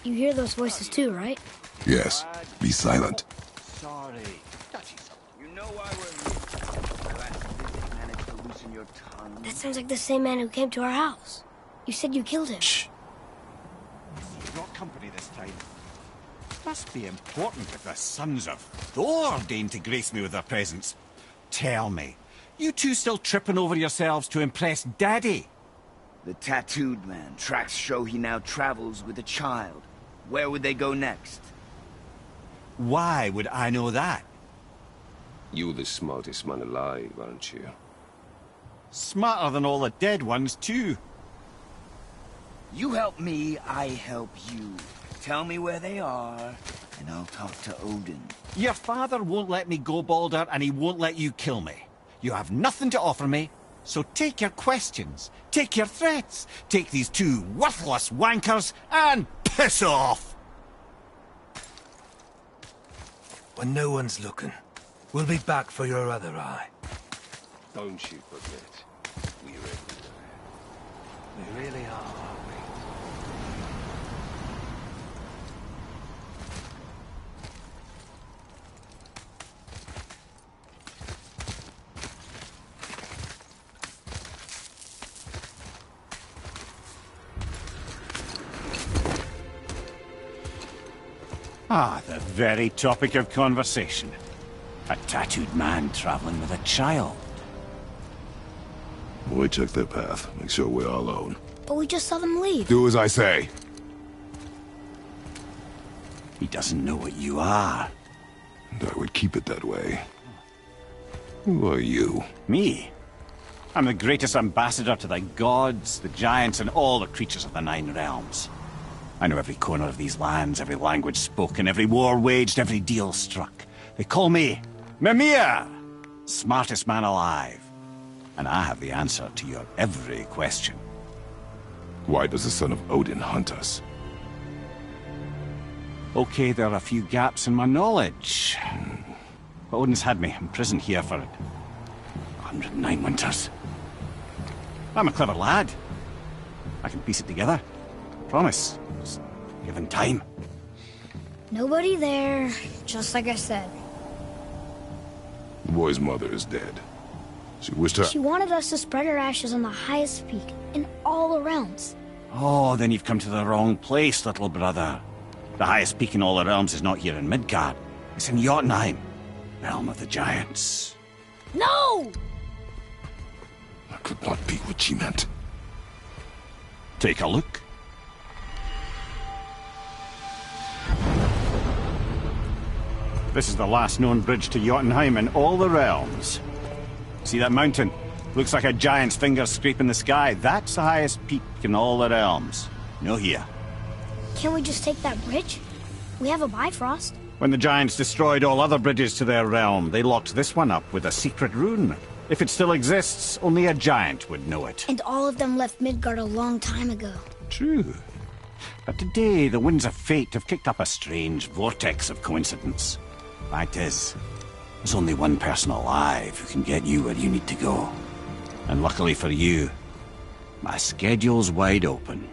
You hear those voices too, right? Yes. Be silent. Sorry. You know why we're here. Glad you managed to loosen your tongue. That sounds like the same man who came to our house. You said you killed him. Shh. You've got company this time. Must be important if the sons of Thor deign to grace me with their presence. Tell me, you two still tripping over yourselves to impress Daddy? The tattooed man. Tracks show he now travels with a child. Where would they go next? Why would I know that? You're the smartest man alive, aren't you? Smarter than all the dead ones, too. You help me, I help you. Tell me where they are, and I'll talk to Odin. Your father won't let me go, Baldur, and he won't let you kill me. You have nothing to offer me, so take your questions, take your threats, take these two worthless wankers, and piss off! When no one's looking, we'll be back for your other eye. Don't you forget, we're everywhere. We really are, aren't we? Ah, the very topic of conversation. A tattooed man traveling with a child. We check their path. Make sure we're all alone. But we just saw them leave. Do as I say. He doesn't know what you are. And I would keep it that way. Who are you? Me? I'm the greatest ambassador to the gods, the giants, and all the creatures of the Nine Realms. I know every corner of these lands, every language spoken, every war waged, every deal struck. They call me Mimir, smartest man alive. And I have the answer to your every question. Why does the son of Odin hunt us? Okay, there are a few gaps in my knowledge. But Odin's had me imprisoned here for 109 winters. I'm a clever lad. I can piece it together. Promise. Just given time. Nobody there, just like I said. The boy's mother is dead. She wished her... She wanted us to spread her ashes on the highest peak in all the realms. Oh, then you've come to the wrong place, little brother. The highest peak in all the realms is not here in Midgard. It's in Jotunheim, realm of the giants. No! That could not be what she meant. Take a look. This is the last known bridge to Jotunheim in all the realms. See that mountain? Looks like a giant's finger scraping the sky. That's the highest peak in all the realms. No here. Can't we just take that bridge? We have a Bifrost. When the giants destroyed all other bridges to their realm, they locked this one up with a secret rune. If it still exists, only a giant would know it. And all of them left Midgard a long time ago. True. But today, the winds of fate have kicked up a strange vortex of coincidence. Fact is, there's only one person alive who can get you where you need to go. And luckily for you, my schedule's wide open.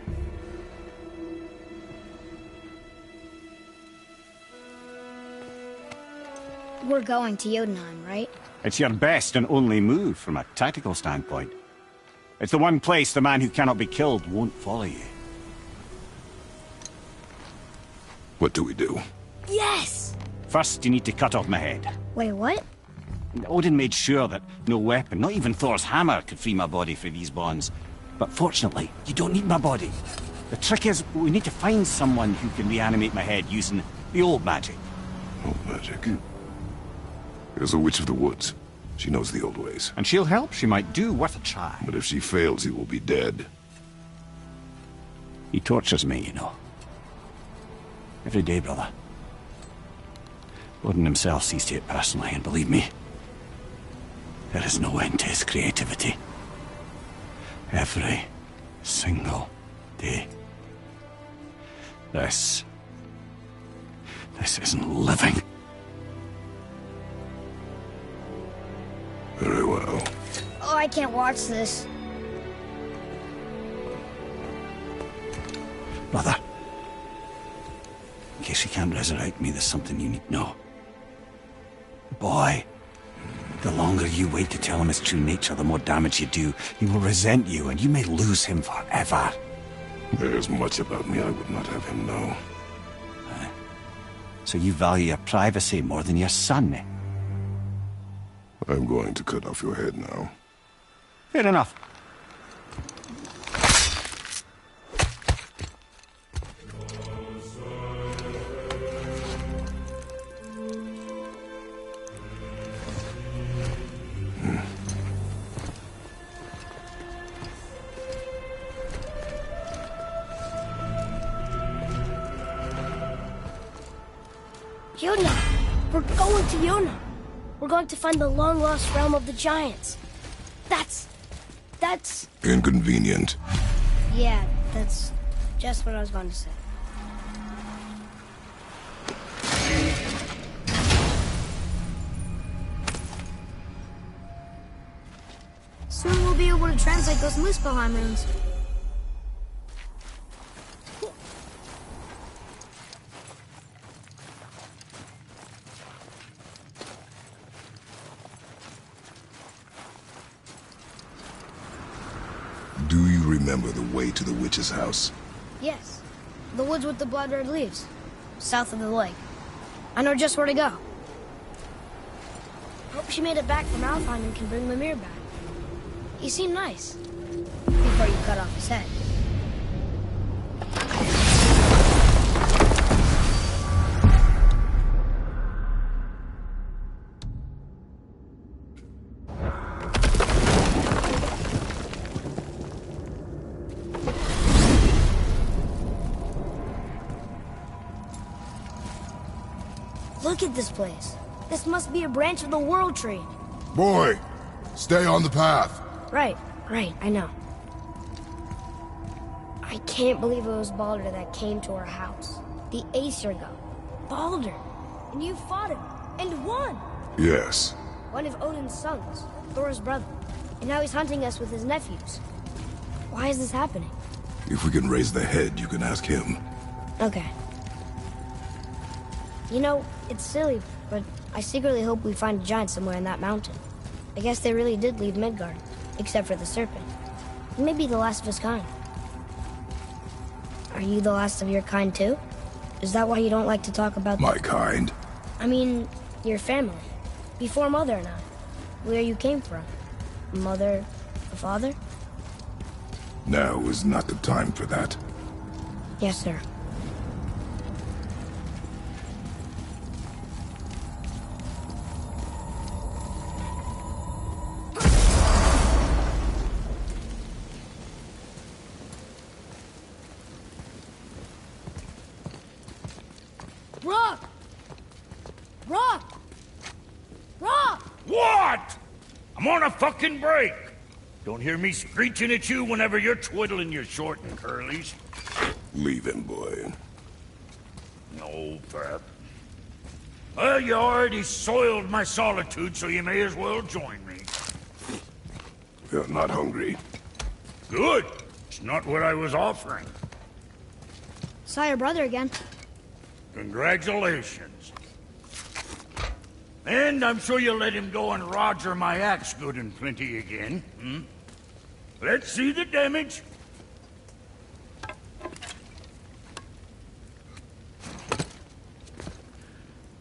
We're going to Jotunheim, right? It's your best and only move from a tactical standpoint. It's the one place the man who cannot be killed won't follow you. What do we do? Yes! First, you need to cut off my head. Wait, what? Odin made sure that no weapon, not even Thor's hammer, could free my body from these bonds. But fortunately, you don't need my body. The trick is, we need to find someone who can reanimate my head using the old magic. Old magic? There's a witch of the woods. She knows the old ways. And she'll help. She might do worth a try. But if she fails, he will be dead. He tortures me, you know. Every day, brother. Odin himself sees to it personally, and believe me, there is no end to his creativity. Every single day. This isn't living. Very well. Oh, I can't watch this. Brother, case he can't resurrect me, there's something you need to know. Boy, the longer you wait to tell him his true nature, the more damage you do. He will resent you, and you may lose him forever. There's much about me I would not have him know. So you value your privacy more than your son, eh? I'm going to cut off your head now. Fair enough. Yuna! We're going to Yuna! We're going to find the long-lost realm of the Giants. That's... Inconvenient. Yeah, that's just what I was going to say. Soon we'll be able to translate those Muspelheim runes. Do you remember the way to the witch's house? Yes. The woods with the blood-red leaves. South of the lake. I know just where to go. Hope she made it back from Alfheim and can bring Mimir back. He seemed nice. Before you cut off his head. Look at this place. This must be a branch of the World Tree. Boy, stay on the path. Right, I know. I can't believe it was Baldur that came to our house. The Aesir god. Baldur! And you fought him, and won! Yes. One of Odin's sons, Thor's brother. And now he's hunting us with his nephews. Why is this happening? If we can raise the head, you can ask him. Okay. You know, it's silly, but I secretly hope we find a giant somewhere in that mountain. I guess they really did leave Midgard, except for the serpent. He may be the last of his kind. Are you the last of your kind too? Is that why you don't like to talk about... My kind? I mean, your family. Before Mother and I. Where you came from. Mother, a father? Now is not the time for that. Yes, sir. Rock! Rock! Rock! What? I'm on a fucking break. Don't hear me screeching at you whenever you're twiddling your short and curlies. Leave him, boy. No, Pep. Well, you already soiled my solitude, so you may as well join me. You're not hungry. Good. It's not what I was offering. Saw your brother again. Congratulations. And I'm sure you'll let him go and Roger my axe good and plenty again, hmm? Let's see the damage.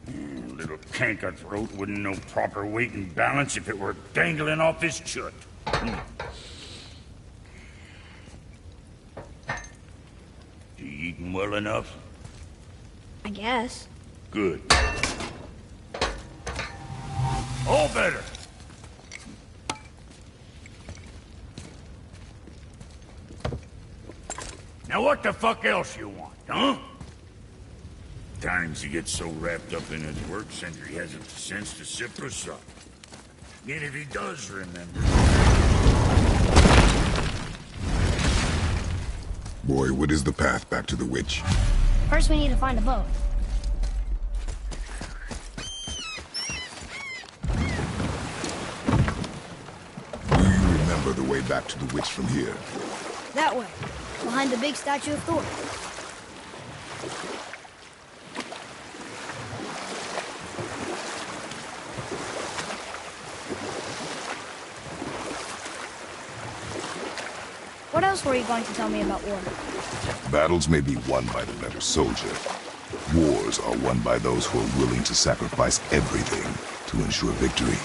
Little canker throat wouldn't know proper weight and balance if it were dangling off his chut. You eating well enough? I guess. Good. All better. Now what the fuck else you want, huh? Times he gets so wrapped up in his work, Sentry hasn't the sense to sip or sup. And if he does remember... Boy, what is the path back to the witch? First we need to find a boat. Do you remember the way back to the witch from here? That way. Behind the big statue of Thor. What else were you going to tell me about war? Battles may be won by the better soldier. Wars are won by those who are willing to sacrifice everything to ensure victory.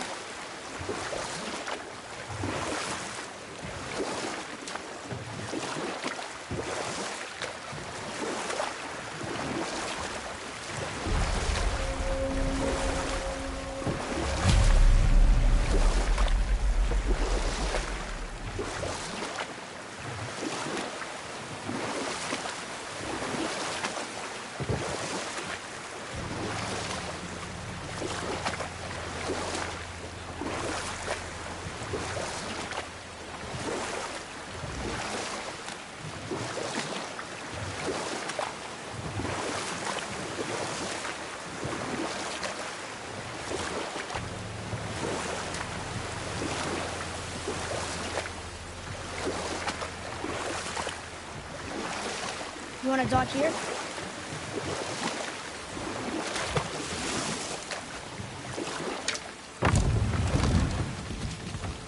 You want to dock here?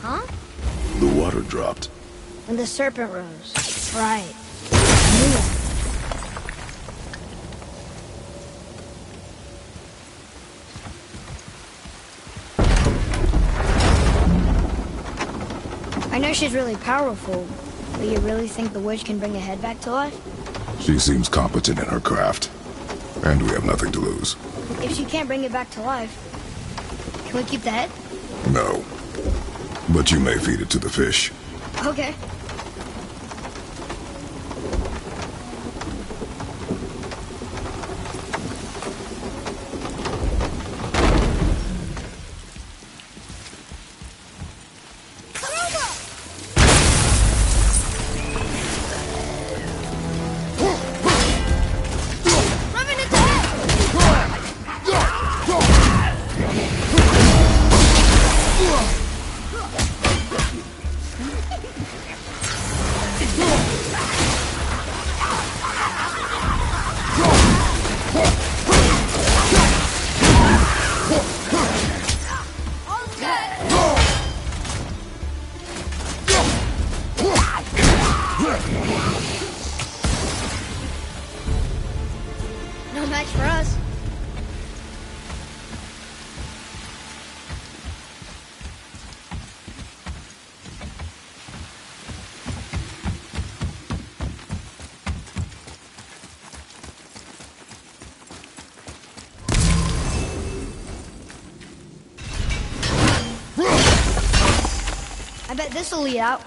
Huh? The water dropped. When the serpent rose. Right. I knew it. I know she's really powerful, but you really think the witch can bring a head back to life? She seems competent in her craft. And we have nothing to lose. If she can't bring it back to life, can we keep the head? No. But you may feed it to the fish. Okay. No match for us. I bet this'll lead out.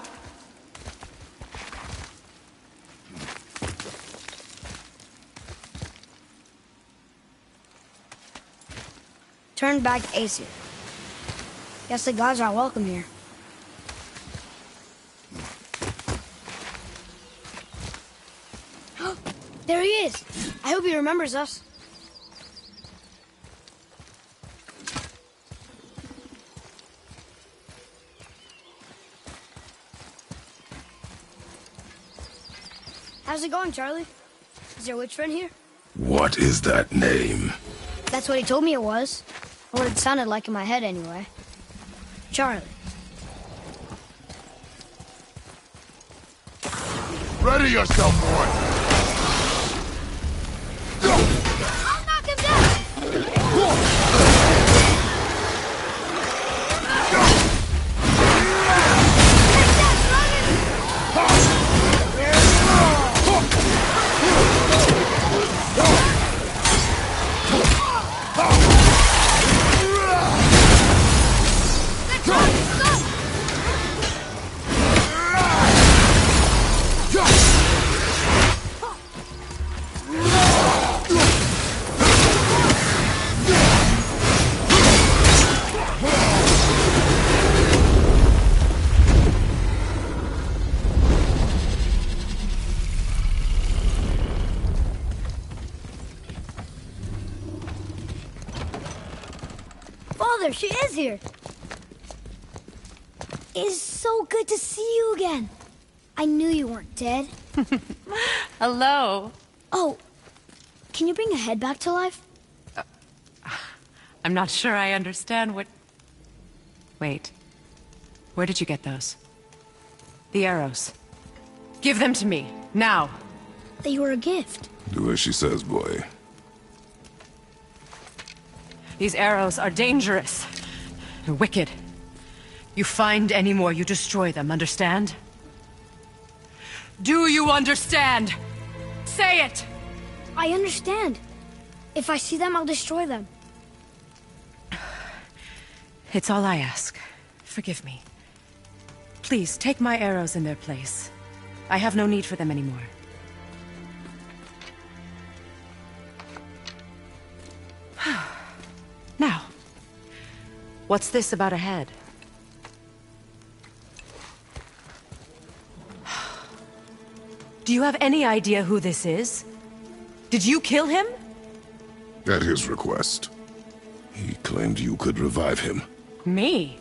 Turn back to Aesir. Guess the gods are welcome here. There he is! I hope he remembers us. How's it going, Charlie? Is your witch friend here? What is that name? That's what he told me it was. Or what it sounded like in my head, anyway. Charlie. Ready yourself, boy! I'll knock him down! Father, she is here. It is so good to see you again. I knew you weren't dead. Hello. Oh, can you bring a head back to life? I'm not sure I understand what... Wait. Where did you get those? The arrows. Give them to me, now. They were a gift. Do as she says, boy. These arrows are dangerous. They're wicked. You find any more, you destroy them, understand? Do you understand? Say it! I understand. If I see them, I'll destroy them. It's all I ask. Forgive me. Please, take my arrows in their place. I have no need for them anymore. Now, what's this about a head? Do you have any idea who this is? Did you kill him? At his request. He claimed you could revive him. Me?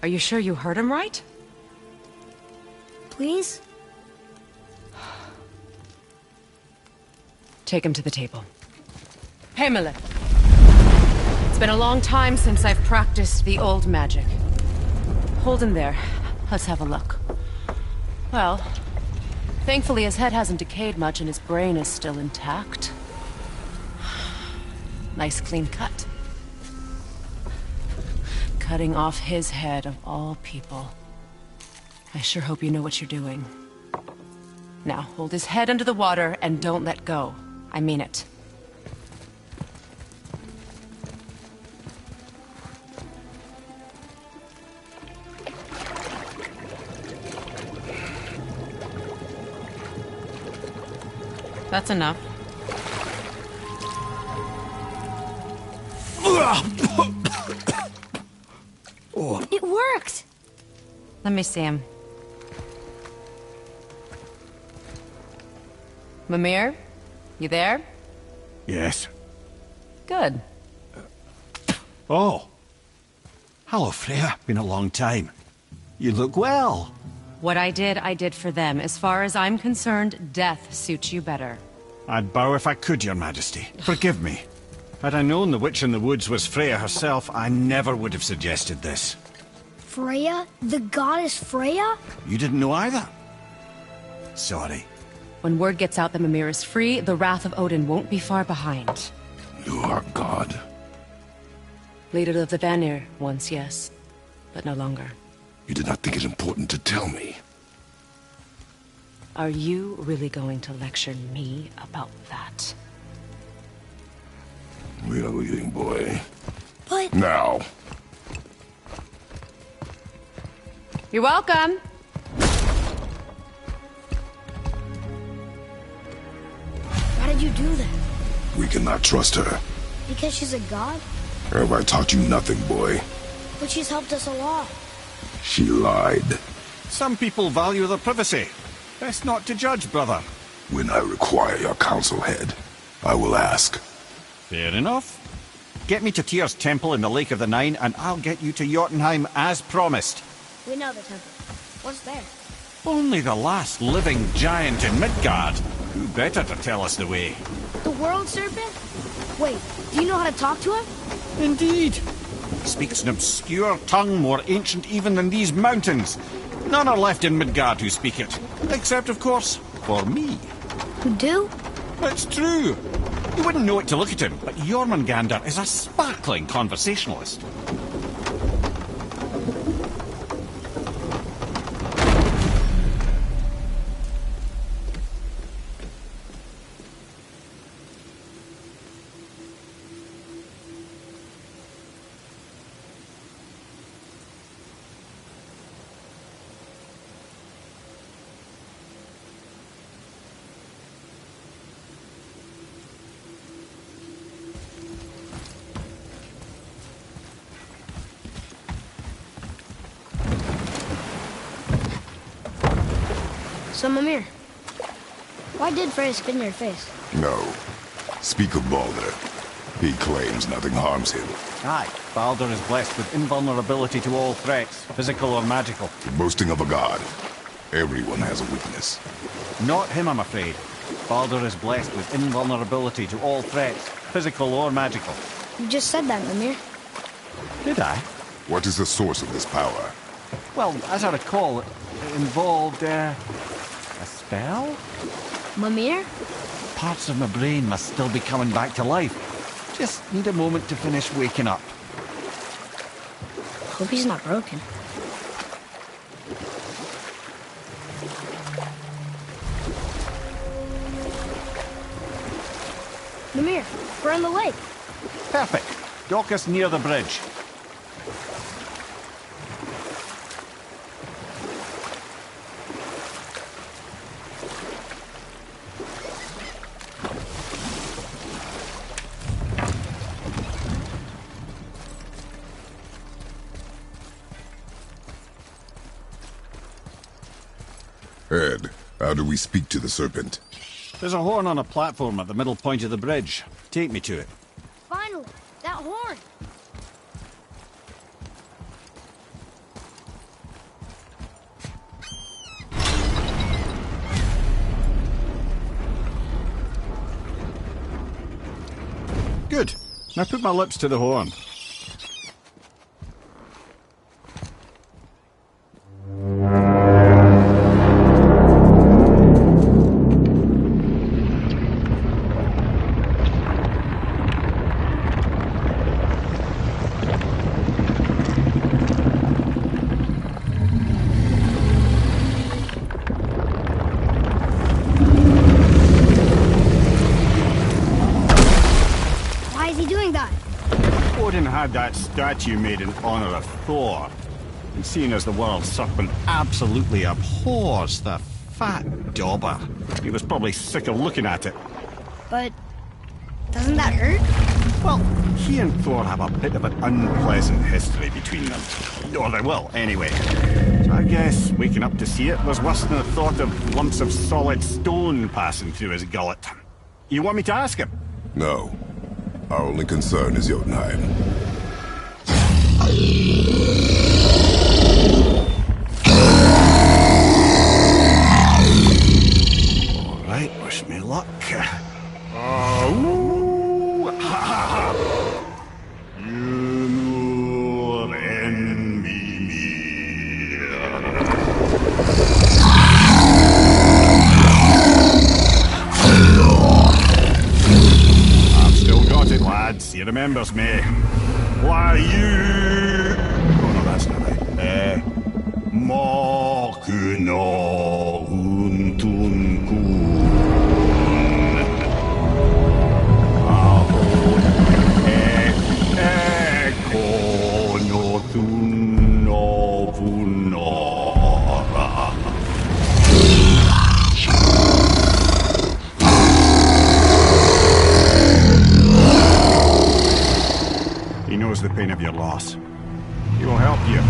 Are you sure you heard him right? Please? Take him to the table. Himeleth. It's been a long time since I've practiced the old magic. Hold him there. Let's have a look. Well, thankfully his head hasn't decayed much and his brain is still intact. Nice clean cut. Cutting off his head of all people. I sure hope you know what you're doing. Now, hold his head under the water and don't let go. I mean it. That's enough. It worked! Let me see him. Mimir? You there? Yes. Good. Oh. Hello, Freya. Been a long time. You look well. What I did for them. As far as I'm concerned, death suits you better. I'd bow if I could, Your Majesty. Forgive me. Had I known the witch in the woods was Freya herself, I never would have suggested this. Freya? The goddess Freya? You didn't know either? Sorry. When word gets out that Mimir is free, the wrath of Odin won't be far behind. You are God. Leader of the Vanir, once, yes. But no longer. You did not think it important to tell me. Are you really going to lecture me about that? We are leaving, boy. But... Now. You're welcome! Why did you do that? We cannot trust her. Because she's a god? Have I taught you nothing, boy? But she's helped us a lot. She lied. Some people value their privacy. Best not to judge, brother. When I require your council head, I will ask. Fair enough. Get me to Tyr's temple in the Lake of the Nine, and I'll get you to Jotunheim as promised. We know the temple. What's there? Only the last living giant in Midgard. Who better to tell us the way? The World Serpent? Wait, do you know how to talk to him? Indeed. He speaks an obscure tongue more ancient even than these mountains. None are left in Midgard who speak it. Except, of course, for me. Who do? It's true. You wouldn't know it to look at him, but Jormungandr is a sparkling conversationalist. So, Mimir, why did Freya spit in your face? No. Speak of Baldur. He claims nothing harms him. Aye, Baldur is blessed with invulnerability to all threats, physical or magical. Boasting of a god. Everyone has a weakness. Not him, I'm afraid. Baldur is blessed with invulnerability to all threats, physical or magical. You just said that, Mimir. Did I? What is the source of this power? Well, as I recall, it involved, a spell? Mimir? Parts of my brain must still be coming back to life. Just need a moment to finish waking up. Hope he's not broken. Mimir, we're on the lake. Perfect. Dock us near the bridge. Ed, how do we speak to the serpent? There's a horn on a platform at the middle point of the bridge. Take me to it. Finally, that horn. Good. Now put my lips to the horn. Why is he doing that? Odin had that statue made in honor of Thor. And seeing as the world serpent absolutely abhors the fat dauber, he was probably sick of looking at it. But doesn't that hurt? Well, he and Thor have a bit of an unpleasant history between them. Or they will, anyway. So I guess waking up to see it was worse than the thought of lumps of solid stone passing through his gullet. You want me to ask him? No. Our only concern is Jotunheim. All right, wish me luck. I've still got it, lads. He remembers me. Why you? Oh no, that's not right. Makuna untunkun. He knows the pain of your loss. He will help you.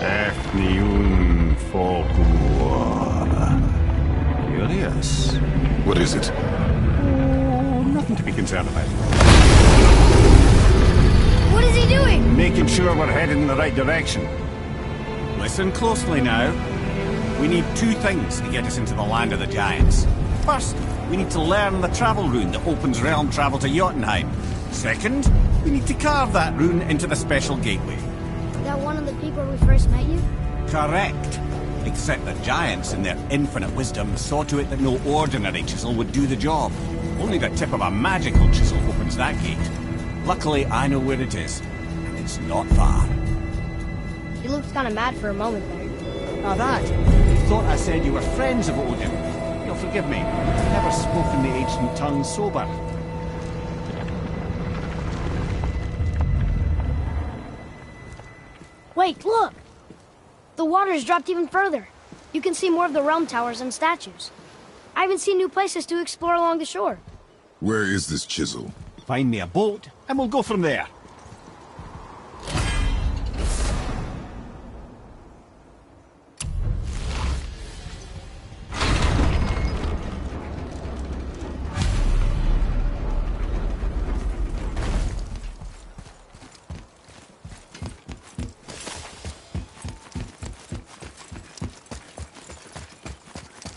Efniun Folkur. Curious. What is it? Oh, nothing to be concerned about. What is he doing? Making sure we're headed in the right direction. Listen closely now. We need two things to get us into the land of the giants. First, we need to learn the travel rune that opens realm travel to Jotunheim. Second, we need to carve that rune into the special gateway. That one of the peak where we first met you? Correct. Except the giants, in their infinite wisdom, saw to it that no ordinary chisel would do the job. Only the tip of a magical chisel opens that gate. Luckily, I know where it is, and it's not far. He looked kind of mad for a moment there. Now that, you thought I said you were friends of Odin. You'll forgive me. I've never spoken the ancient tongue sober. Wait, look! The water's dropped even further. You can see more of the realm towers and statues. I even see new places to explore along the shore. Where is this chisel? Find me a boat, and we'll go from there.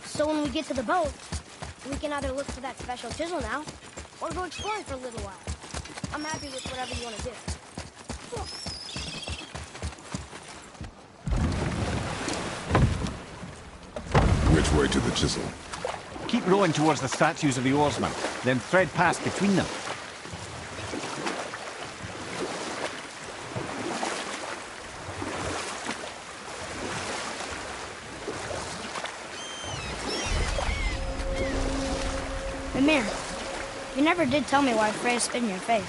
So when we get to the boat, we can either look for that special chisel now, or go exploring for a little while. I'm happy with whatever you want to do. Which way to the chisel? Keep rowing towards the statues of the oarsmen, then thread past between them. Mimir, you never did tell me why Freya spit in your face.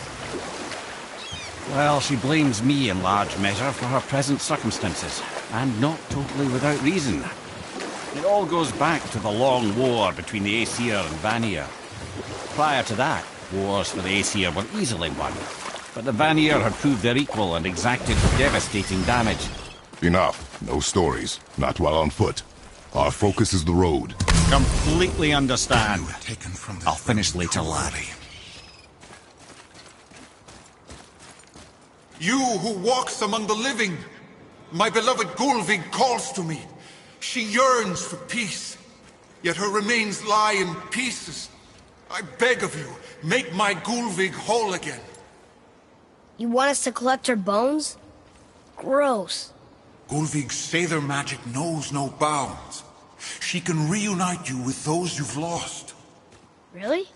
Well, she blames me in large measure for her present circumstances, and not totally without reason. It all goes back to the long war between the Aesir and Vanir. Prior to that, wars for the Aesir were easily won, but the Vanir had proved their equal and exacted devastating damage. Enough. No stories. Not while on foot. Our focus is the road. Completely understand. You were taken from this I'll finish realm later, lad. cruelly. You who walks among the living, my beloved Gulvig calls to me. She yearns for peace, yet her remains lie in pieces. I beg of you, make my Gulvig whole again. You want us to collect her bones? Gross. Gulvig's Seidr magic knows no bounds. She can reunite you with those you've lost. Really?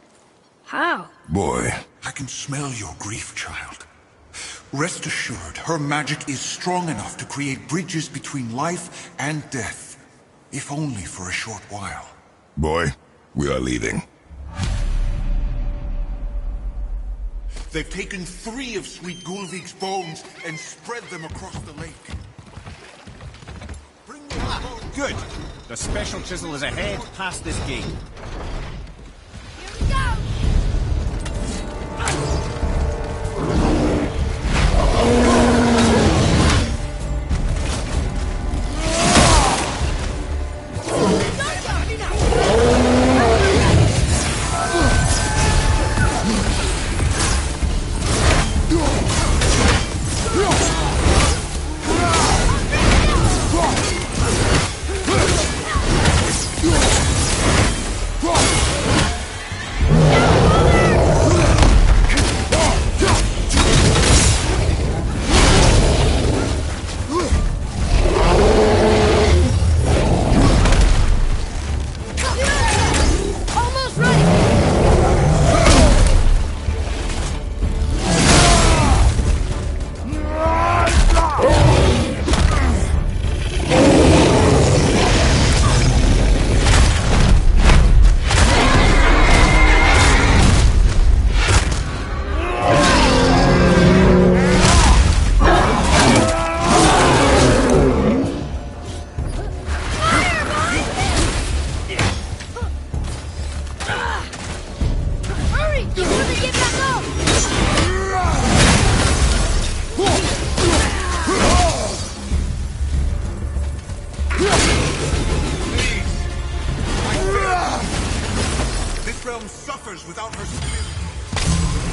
How? Boy, I can smell your grief, child. Rest assured, her magic is strong enough to create bridges between life and death, if only for a short while. boy, we are leaving. They've taken 3 of Sweet Gulvig's bones and spread them across the lake. Bring me the bones. Good. The special chisel is ahead, past this gate. Here we go!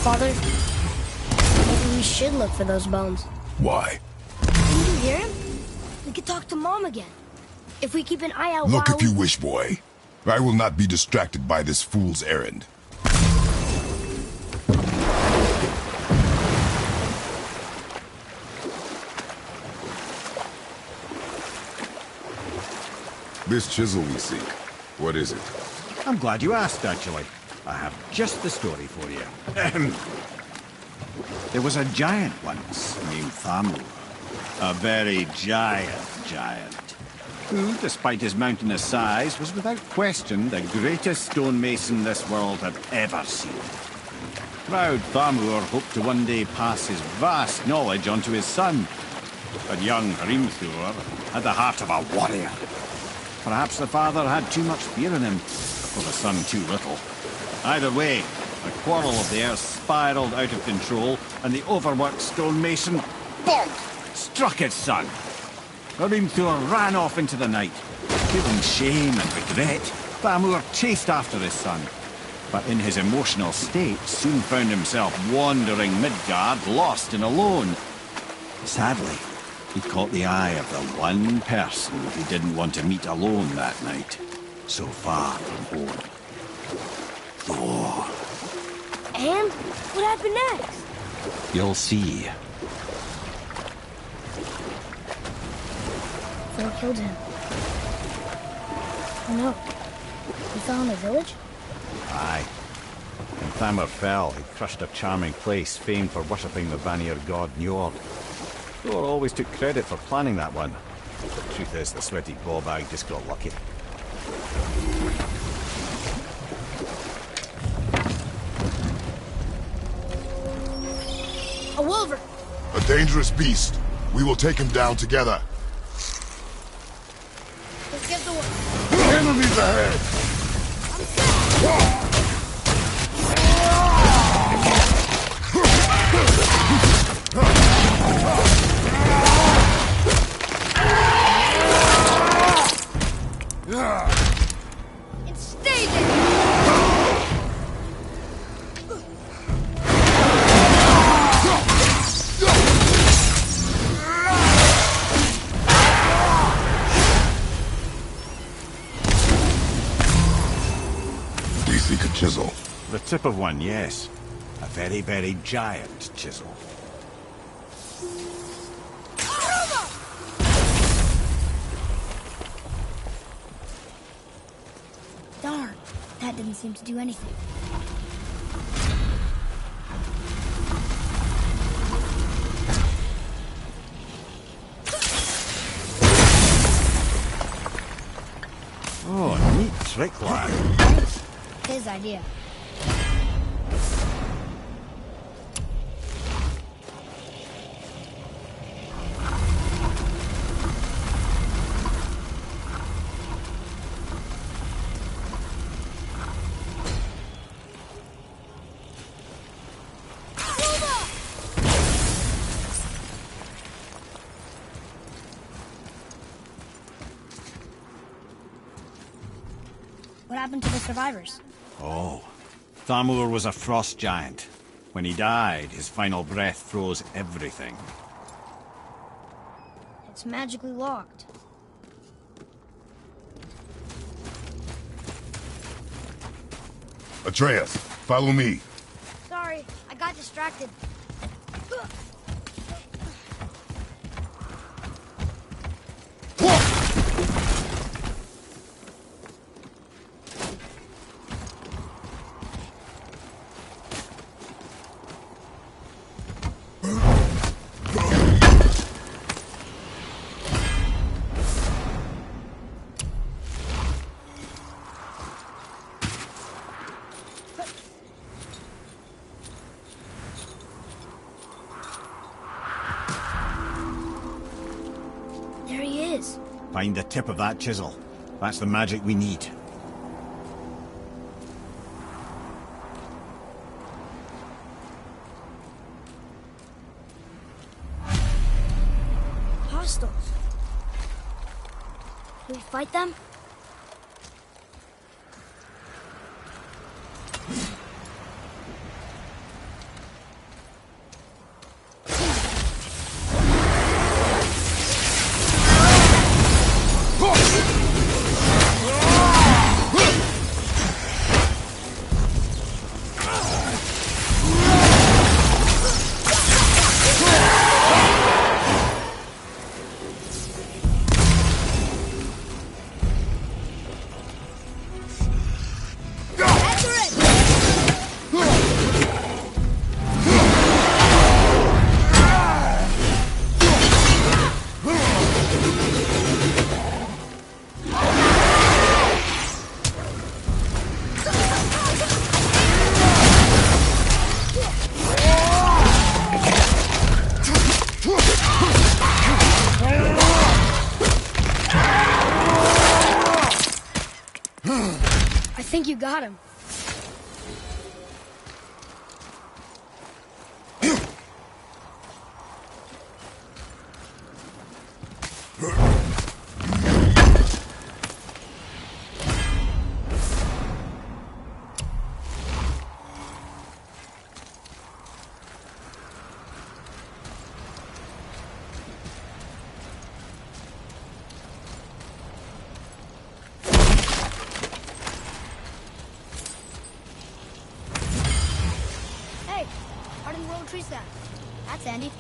Father, maybe we should look for those bones. Why? Can you hear him? We could talk to Mom again. If we keep an eye out Look while if you wish, boy. I will not be distracted by this fool's errand. This chisel we seek, what is it? I'm glad you asked, actually. I have just the story for you. There was a giant once named Thamur. A very giant, who, despite his mountainous size, was without question the greatest stonemason this world had ever seen. Proud Thamur hoped to one day pass his vast knowledge on to his son. But young Hrimthur had the heart of a warrior. Perhaps the father had too much fear in him, or the son too little. Either way, the quarrel of theirs spiraled out of control, and the overworked stonemason, bonk, struck his son. Hrimthur ran off into the night. Feeling shame and regret, Thamur chased after his son, but in his emotional state soon found himself wandering Midgard, lost and alone. Sadly, he caught the eye of the one person he didn't want to meet alone that night, so far from home. Thor. And what happened next? You'll see. Thor killed him. Oh no. He fell in the village? Aye. When Thamur fell, he crushed a charming place famed for worshipping the Vanir god Njord. Thor always took credit for planning that one. The truth is, the sweaty ballbag just got lucky. A wolver! A dangerous beast. We will take him down together. Let's get the word. Enemies ahead! It's staging! We seek a chisel. The tip of one, yes. A very, very giant chisel. Darn, that didn't seem to do anything. Oh, neat trick, lad. Thanks. His idea. What happened to the survivors? Oh, Thamur was a frost giant. When he died, his final breath froze everything. It's magically locked. Atreus, follow me. Sorry, I got distracted. There he is. Find the tip of that chisel. That's the magic we need. Hostiles. Can we fight them? I think you got him. Hey, hardened willow tree sap. That's handy.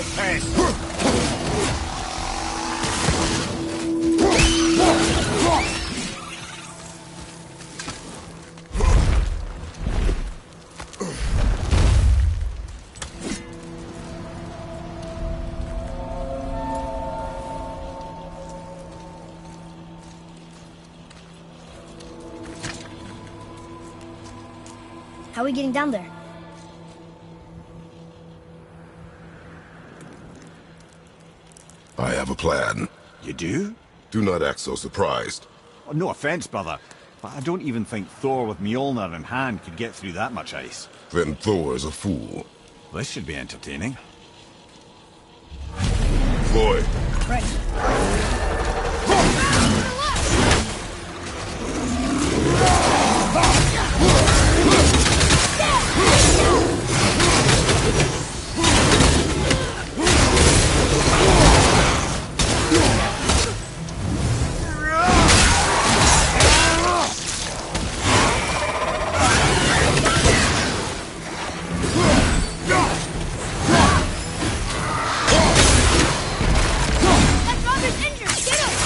foul pest! How are we getting down there? I have a plan. You do? Do not act so surprised. Oh, no offense, brother, but I don't even think Thor with Mjolnir in hand could get through that much ice. Then Thor is a fool. This should be entertaining. Boy, Right. That dog is injured! Get him!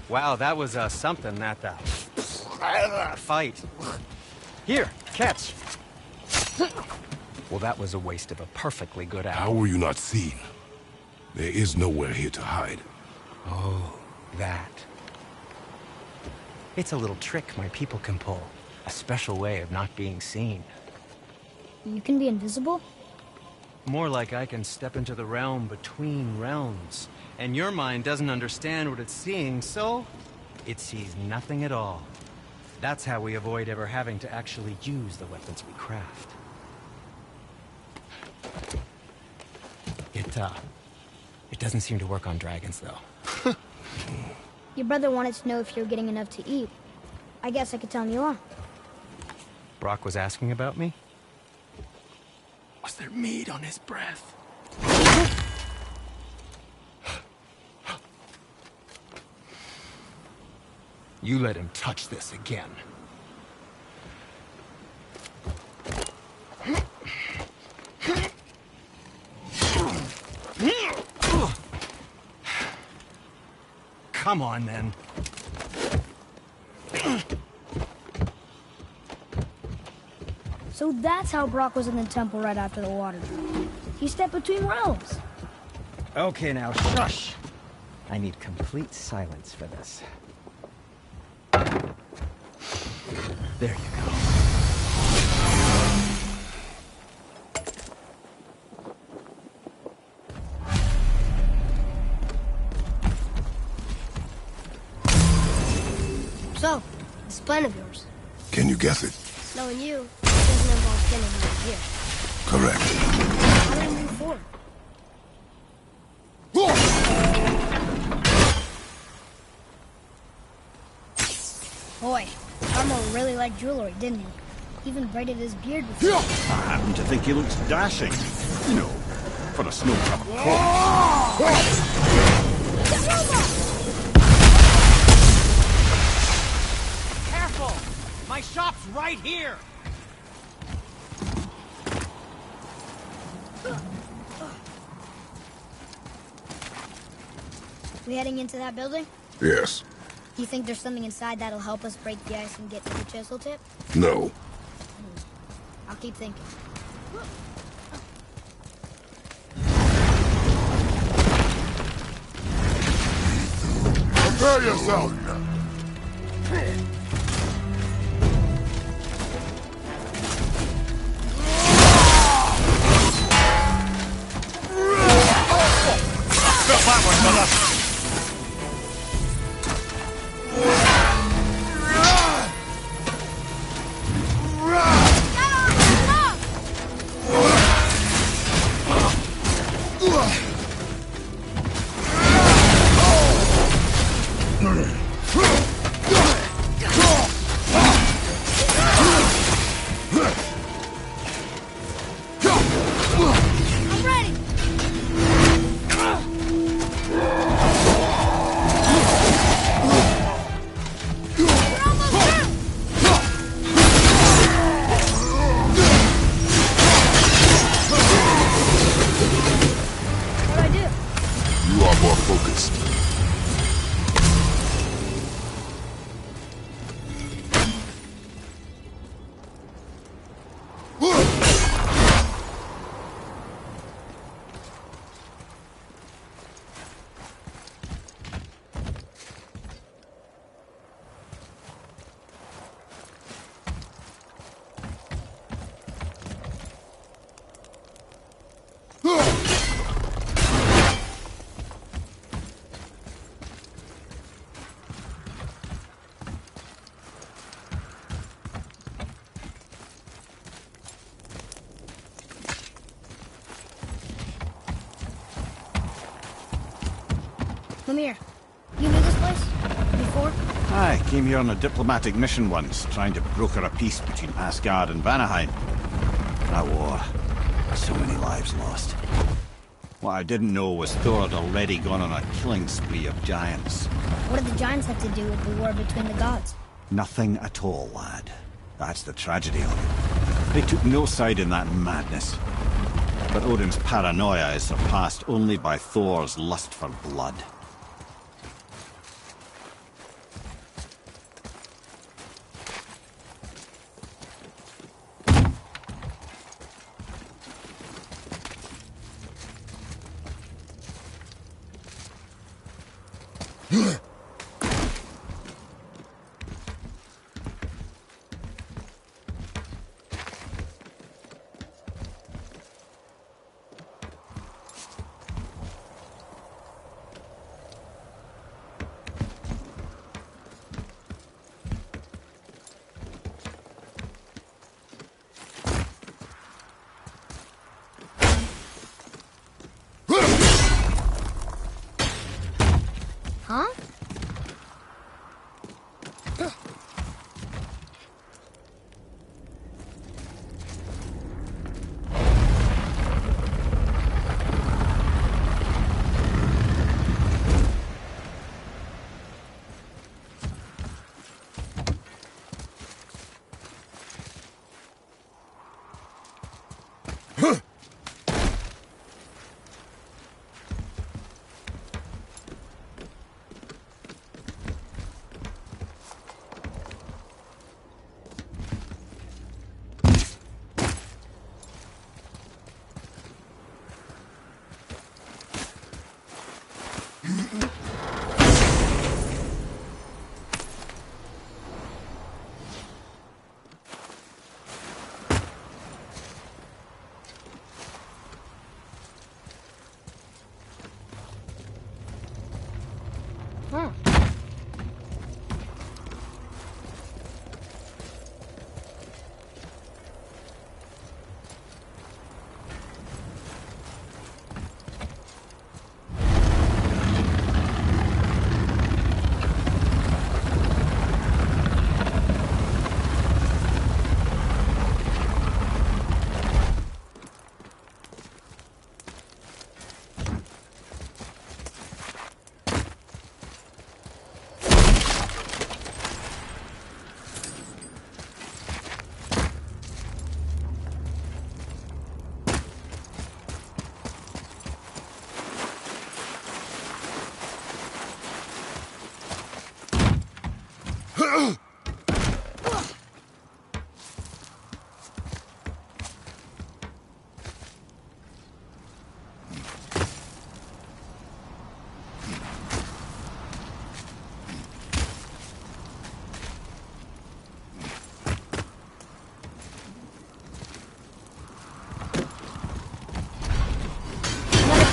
Wow, that was something, that fight. Here, catch. Well, that was a waste of a perfectly good apple. how were you not seen? There is nowhere here to hide. Oh, that. It's a little trick my people can pull. A special way of not being seen. You can be invisible? More like I can step into the realm between realms. And your mind doesn't understand what it's seeing, so it sees nothing at all. That's how we avoid ever having to actually use the weapons we craft. It doesn't seem to work on dragons, though. Your brother wanted to know if you're getting enough to eat. I guess I could tell him you are. Brock was asking about me? Was there meat on his breath? You let him touch this again. Come on, then. So that's how Brock was in the temple right after the water drew. He stepped between realms. Okay, now, shush. I need complete silence for this. There you go. So, this plan of yours. Can you guess it? Knowing you, it doesn't involve standing right here. Correct. How do we move forward? Boy, Armo really liked jewelry, didn't he? Even braided his beard with it. I happen to think he looks dashing. You know, for a snow-covered corpse. Careful! My shop's right here! We heading into that building? Yes. You think there's something inside that'll help us break the ice and get to the chisel tip? No. I'll keep thinking. Prepare yourself! That one, fella! I'm ready! We're almost through! What'd I do? You are more focused. Come here. You knew this place? Before? I came here on a diplomatic mission once, trying to broker a peace between Asgard and Vanaheim. That war, so many lives lost. What I didn't know was Thor had already gone on a killing spree of giants. What did the giants have to do with the war between the gods? Nothing at all, lad. That's the tragedy of it. They took no side in that madness. But Odin's paranoia is surpassed only by Thor's lust for blood.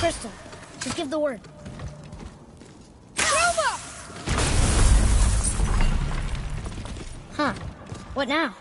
crystal. Just give the word. Huh. What now?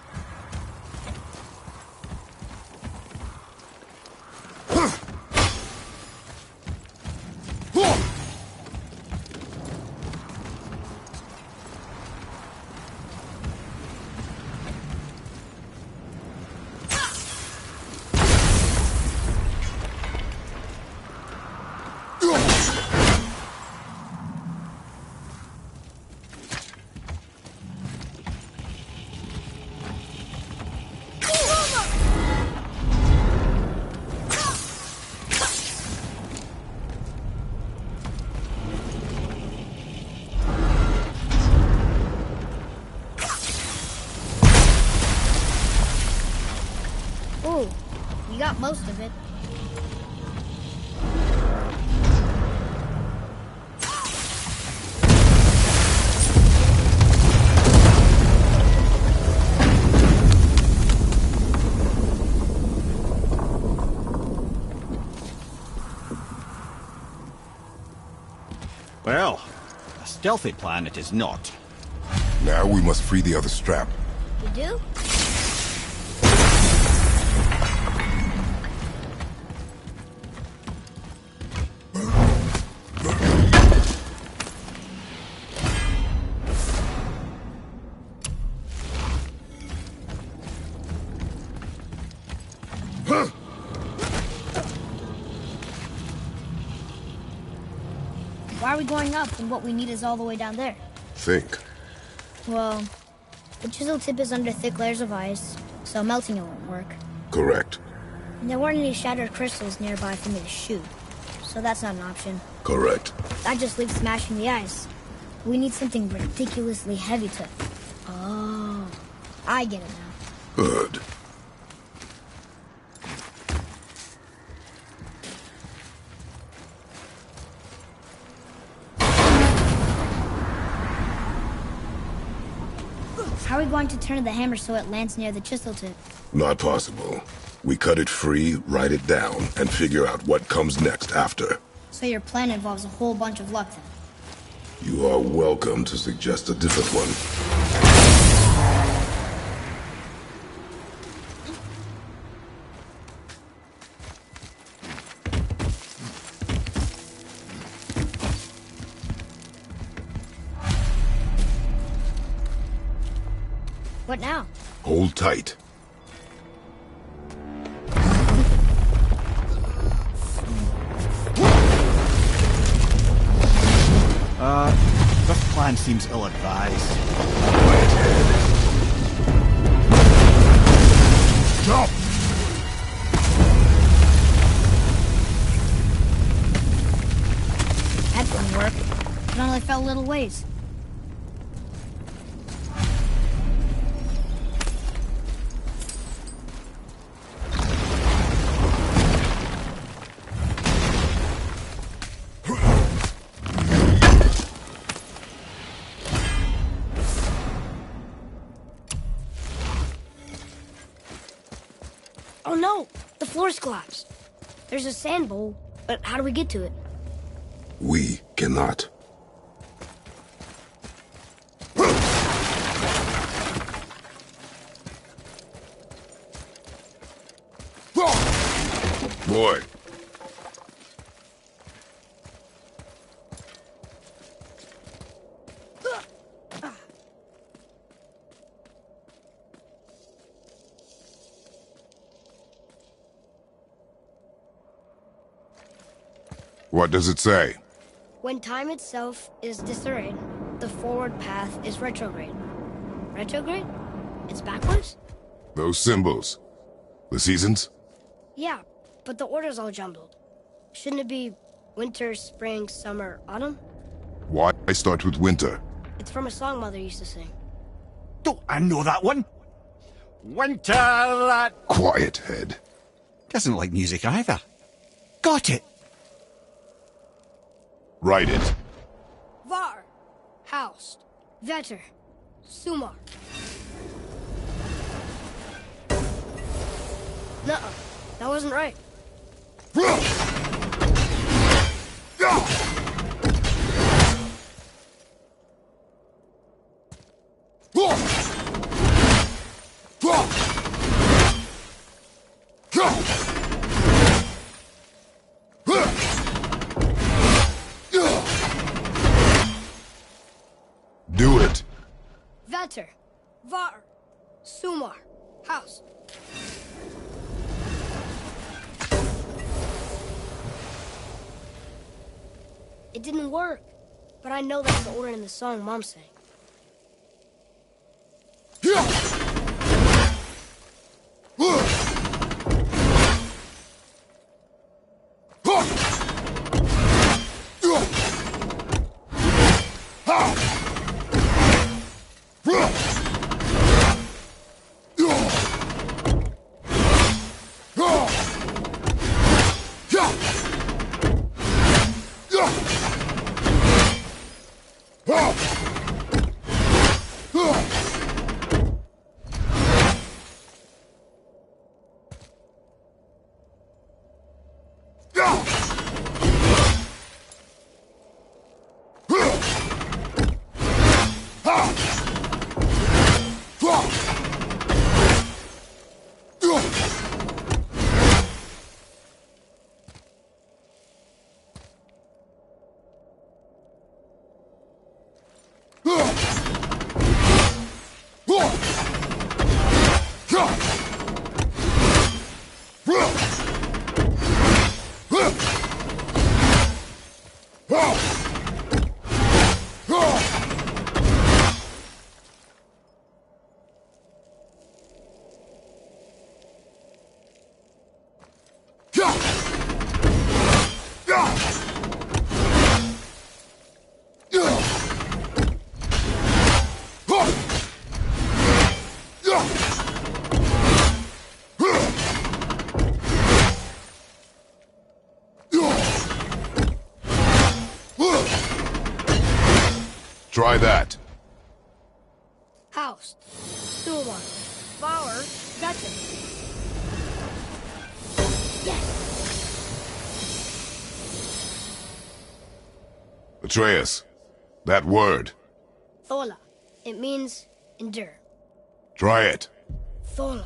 Ooh, you got most of it. Well, a stealthy plan it is not. Now we must free the other strap. You do? Why are we going up when what we need is all the way down there? Think. Well, the chisel tip is under thick layers of ice, so melting it won't work. Correct. And there weren't any shattered crystals nearby for me to shoot, so that's not an option. Correct. That just leaves smashing the ice. We need something ridiculously heavy to... Oh, I get it now. Good. How are we going to turn the hammer so it lands near the chisel tip? Not possible. We cut it free, write it down, and figure out what comes next after. So your plan involves a whole bunch of luck then? You are welcome to suggest a different one. What now? Hold tight. This plan seems ill-advised. Quiet head. Jump! That didn't work. It only fell a little ways. Oh no! The floor's collapsed. There's a sand bowl, but how do we get to it? We cannot. Boy. What does it say? When time itself is disarrayed, the forward path is retrograde. Retrograde? It's backwards? Those symbols. The seasons? Yeah, but the order's all jumbled. Shouldn't it be winter, spring, summer, autumn? Why start with winter? It's from a song Mother used to sing. Don't I know that one? Winter that... Quiet head. Doesn't like music either. Got it. Write it. Var, Haust, Vetter, Sumar. Nuh-uh, that wasn't right. Gutter. Var. Sumar. House. It didn't work, but I know that's the order in the song Mom sang. Try that. House. Sumar. Var. Gutter. Yes! Atreus, that word. Thola. It means endure. Try it. Thola.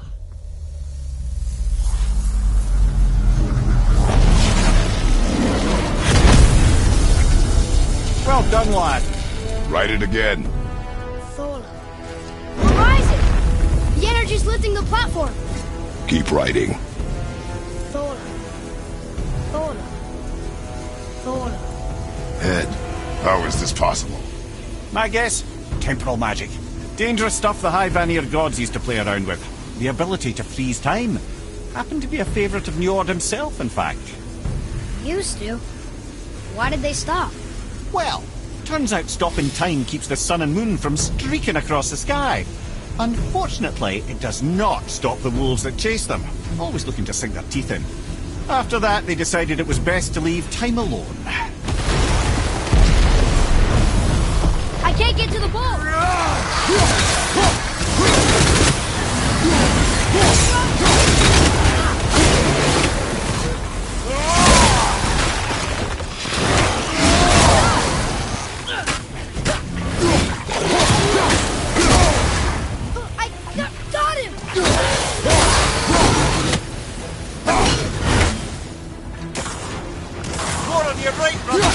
Well done, lad. Write it again. Thola. We're rising! The energy's lifting the platform! Keep writing. Thola. Thola. Thola. Ed, how is this possible? My guess? Temporal magic. Dangerous stuff the High Vanir gods used to play around with. The ability to freeze time. Happened to be a favourite of Njord himself, in fact. Used to. Why did they stop? Well, turns out stopping time keeps the sun and moon from streaking across the sky. Unfortunately, it does not stop the wolves that chase them, always looking to sink their teeth in. After that, they decided it was best to leave time alone. I can't get to the ball! Got him! More on your right, brother!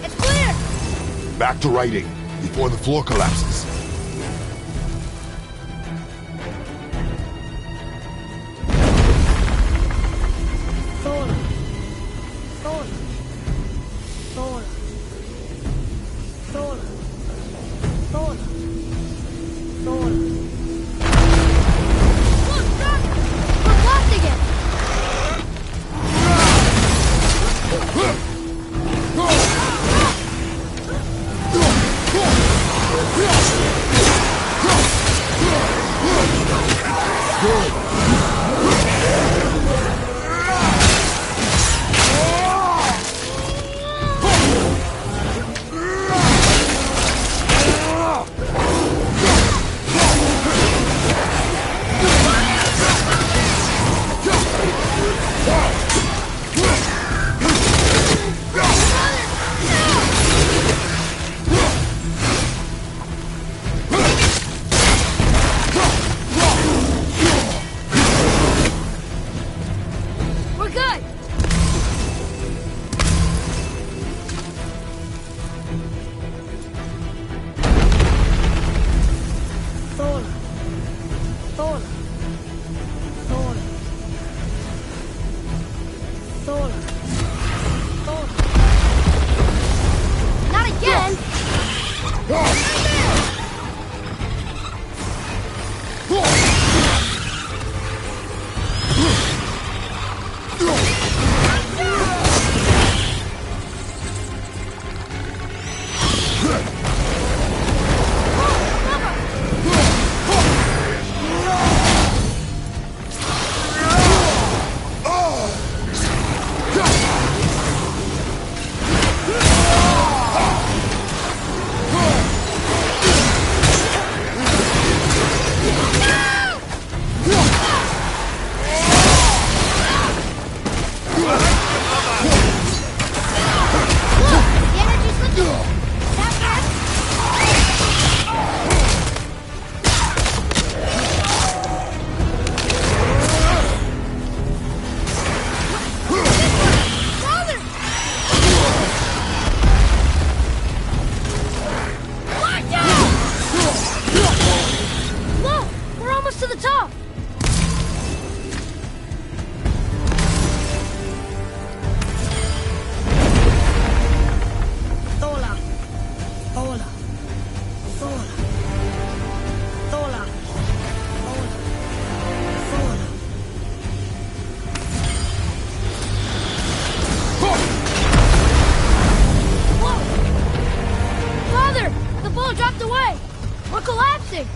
It's clear! Back to writing, before the floor collapses. Thola. Thola. Thola. Thola. Thola. Thola. Look, Doc! We're blocked again! to the top! Thola. Thola. Thola. Thola. Thola. Whoa! Father! The bowl dropped away! We're collapsing!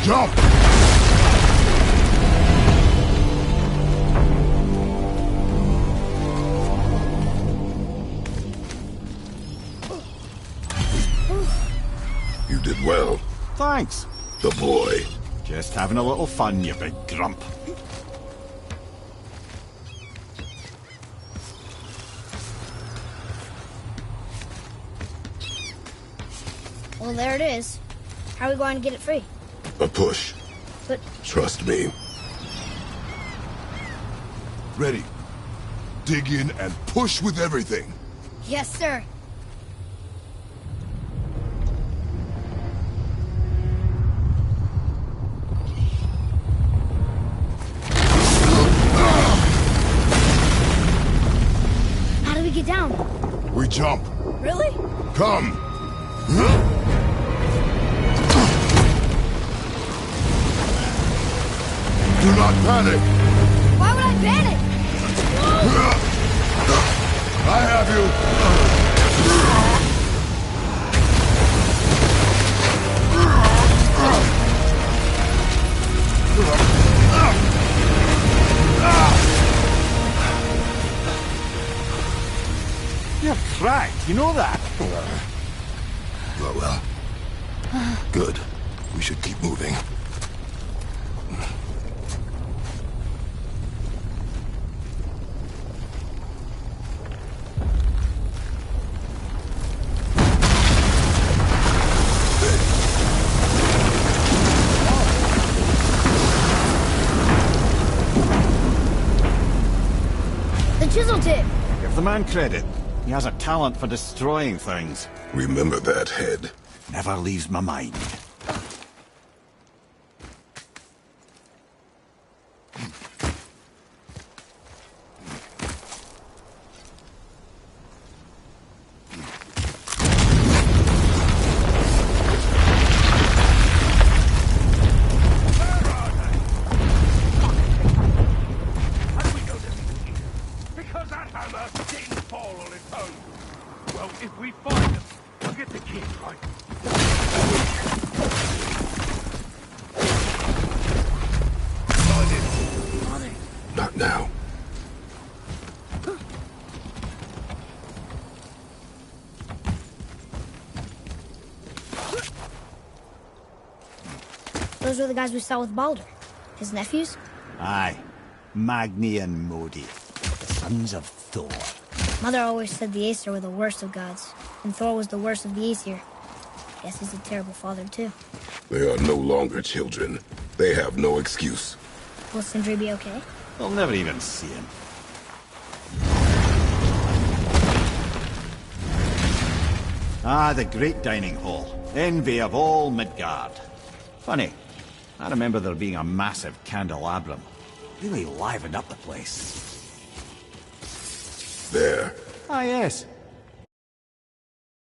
Jump! You did well. Thanks. The boy. Just having a little fun, you big grump. Well, there it is. How are we going to get it free? A push. But Trust me. Ready. Dig in and push with everything. yes, sir. How do we get down? We jump. Really? Come. Do not panic. Why would I panic? I have you. You're cracked, you know that? Well. Good. We should keep moving. The chisel tip. Give the man credit. He has a talent for destroying things. Remember that head. Never leaves my mind. Because that hammer didn't fall on its own. Well, if we find them, we'll get the kid, right? Not now. Those were the guys we saw with Baldur. His nephews? Aye. Magni and Modi. The sons of Thor. Mother always said the Aesir were the worst of gods, and Thor was the worst of the Aesir. Guess he's a terrible father, too. They are no longer children. They have no excuse. Will Sindri be okay? They'll never even see him. Ah, the great dining hall. Envy of all Midgard. Funny, I remember there being a massive candelabrum. Really livened up the place. There. Ah, yes.